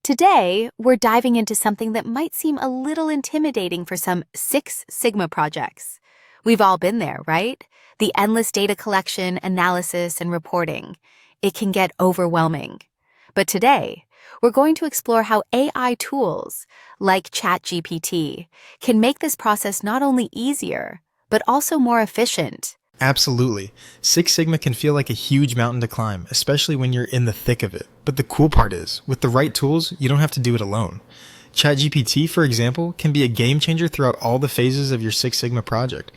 Today, we're diving into something that might seem a little intimidating for some Six Sigma projects. We've all been there, right? The endless data collection, analysis, and reporting. It can get overwhelming. But today, we're going to explore how AI tools, like ChatGPT, can make this process not only easier, but also more efficient. Absolutely. Six Sigma can feel like a huge mountain to climb, especially when you're in the thick of it. But the cool part is, with the right tools, you don't have to do it alone. ChatGPT, for example, can be a game changer throughout all the phases of your Six Sigma project.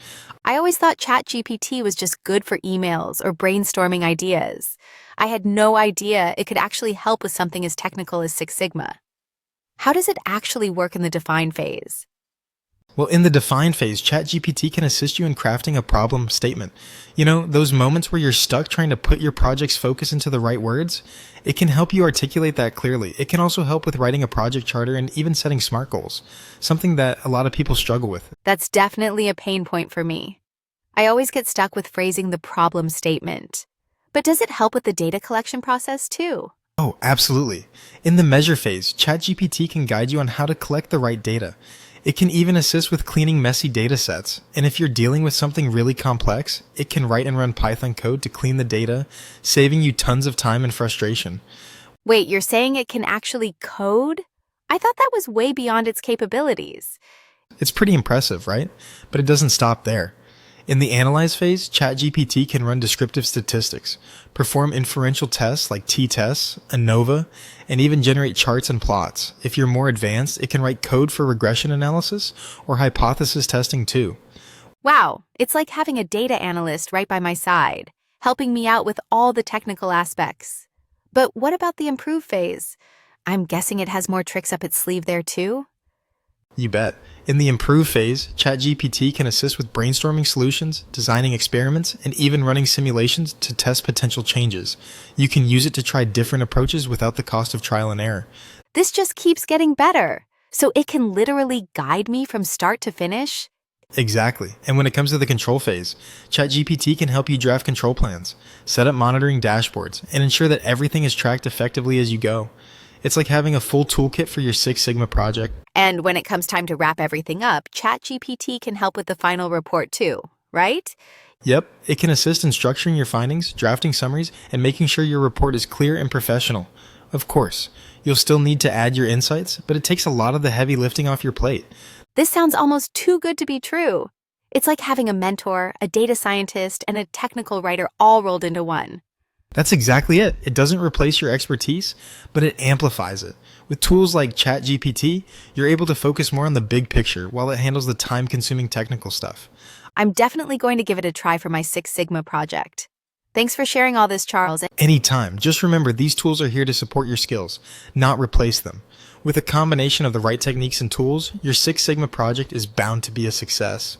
I always thought ChatGPT was just good for emails or brainstorming ideas. I had no idea it could actually help with something as technical as Six Sigma. How does it actually work in the define phase? Well, in the define phase, ChatGPT can assist you in crafting a problem statement. You know, those moments where you're stuck trying to put your project's focus into the right words? It can help you articulate that clearly. It can also help with writing a project charter and even setting SMART goals, something that a lot of people struggle with. That's definitely a pain point for me. I always get stuck with phrasing the problem statement. But does it help with the data collection process too? Oh, absolutely. In the measure phase, ChatGPT can guide you on how to collect the right data. It can even assist with cleaning messy data sets. And if you're dealing with something really complex, it can write and run Python code to clean the data, saving you tons of time and frustration. Wait, you're saying it can actually code? I thought that was way beyond its capabilities. It's pretty impressive, right? But it doesn't stop there. In the analyze phase, ChatGPT can run descriptive statistics, perform inferential tests like t-tests, ANOVA, and even generate charts and plots. If you're more advanced, it can write code for regression analysis or hypothesis testing too. Wow, it's like having a data analyst right by my side, helping me out with all the technical aspects. But what about the improve phase? I'm guessing it has more tricks up its sleeve there too? You bet. In the improve phase, ChatGPT can assist with brainstorming solutions, designing experiments, and even running simulations to test potential changes. You can use it to try different approaches without the cost of trial and error. This just keeps getting better. So it can literally guide me from start to finish? Exactly. And when it comes to the control phase, ChatGPT can help you draft control plans, set up monitoring dashboards, and ensure that everything is tracked effectively as you go. It's like having a full toolkit for your Six Sigma project. And when it comes time to wrap everything up, ChatGPT can help with the final report too, right? Yep, it can assist in structuring your findings, drafting summaries, and making sure your report is clear and professional. Of course, you'll still need to add your insights, but it takes a lot of the heavy lifting off your plate. This sounds almost too good to be true. It's like having a mentor, a data scientist, and a technical writer all rolled into one. That's exactly it. It doesn't replace your expertise, but it amplifies it. With tools like ChatGPT, you're able to focus more on the big picture while it handles the time-consuming technical stuff. I'm definitely going to give it a try for my Six Sigma project. Thanks for sharing all this, Charles. Anytime. Just remember, these tools are here to support your skills, not replace them. With a combination of the right techniques and tools, your Six Sigma project is bound to be a success.